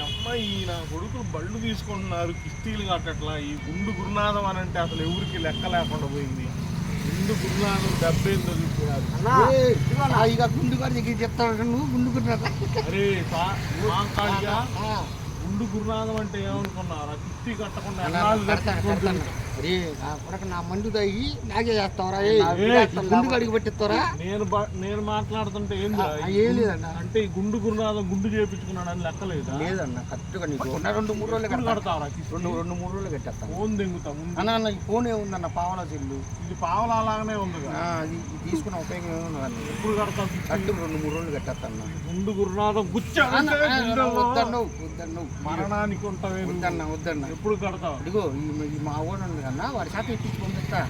అమ్మాయి నా కొడుకులు బళ్ళు తీసుకుంటున్నారు, కిస్తీలు కట్టట్లా. ఈ గుండు గురునాథం అని అంటే అసలు ఎవరికి లెక్క లేకుండా పోయింది. గుండు గురునాథం దెబ్బేందో చూస్తున్నారు. ఇక గుండు గారి దగ్గర చెప్తాడు, నువ్వు గుండు గురునాథం. అరే గుండు గురునాథం అంటే ఏమనుకున్నారా? కిస్తీ కట్టకుండా అరే నా మందు తగ్గి నాకే చేస్తావరా? గుండు గడికి పెట్టిస్తావరా? నేను మాట్లాడుతుంటే ఏం లేదన్న. అంటే ఈ గుండు గురునాథం గుండు చేయించుకున్నాడు అని లెక్కలేదా? లేదన్న, కరెక్ట్గా నీకు 2-3 రోజులు కడతావరా? 2-3 రోజులు కట్టేస్తాను. ఫోన్ దింగుతాం అన్న. ఈ ఫోన్ ఏముందన్న, పావలా చెల్లు. ఇది పావలా లాగానే ఉంది. ఇది తీసుకున్న ఉపయోగం ఏముందన్న? ఎప్పుడు కడతాం? కట్టు 2-3 రోజులు కట్టేస్తాను. గుండు గురునాథం గుచ్చా వద్దన్ను, మరణానికి ఉంటావే. వద్దన్న. ఎప్పుడు కడతావు? ఇదిగో ఈ మా ఊరు ఉంది కన్నా, వాడి శాతం ఎక్కించి పంపిస్తా.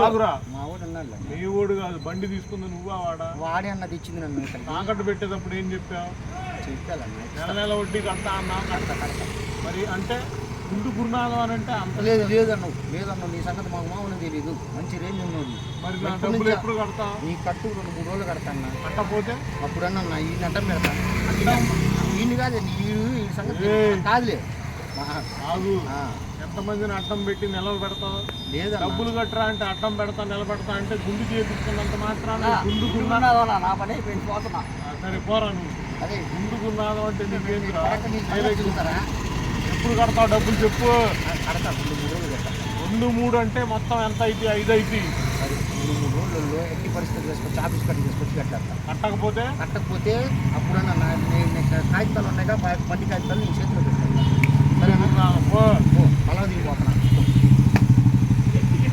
ఆగురా, మా ఊరు అన్నా. నీ ఊడు కాదు, బండి తీసుకుంది నువ్వా వాడా? వాడే అన్న తెచ్చింది నన్ను. తాకట్టు పెట్టేటప్పుడు ఏం చెప్పావు? చెప్పాలన్న, నెల వడ్డీ కడతా అన్నా. కడతా. మరి అంటే గుండు గురునాథం అని అంటే అంత లేదన్న. నీ సంగతి మాకు మామూలు తెలియదు. మంచి రేంజ్ ఉన్నది. మరి నా డబ్బులు ఎప్పుడు కడతా? నీ కట్టు 2-3 రోజులు కడతాన్నా. కట్టపోతే అప్పుడన్నా ఈ అడ్డం పెడతా. ఈయన కాదు, ఈ సంగతి కాదులే. ఆగు, ఎంతమందిని అడ్డం పెట్టి నిలవ పెడతావు? లేదా డబ్బులు కట్టరా అంటే అడ్డం పెడతా నిలబెడతా అంటే గుండు చేపించుకున్నంత మాత్రాన గుండు నా పని అయిపోయింది, పోతున్నా. సరే పోరా నువ్వు. అదే గుండు గురునాథం అంటే నీకేంటి? చూస్తారా? ఎప్పుడు కడతావు డబ్బులు చెప్పు. కడతా 2-3 రోజులు కడతా. 2-3 అంటే మొత్తం ఎంత అయితే 5 అయితే 2-3 రోజుల్లో ఎట్టి పరిస్థితులు తీసుకొచ్చి ఆఫీస్ కట్టి తీసుకొచ్చి కట్టేస్తా. కట్టకపోతే అప్పుడన్నా కాగితాలు ఉన్నాయిగా, 10 కాగితాలు నీ చేతిలో పెట్టాను. సరేనా? అలా దిగిపోతున్నా.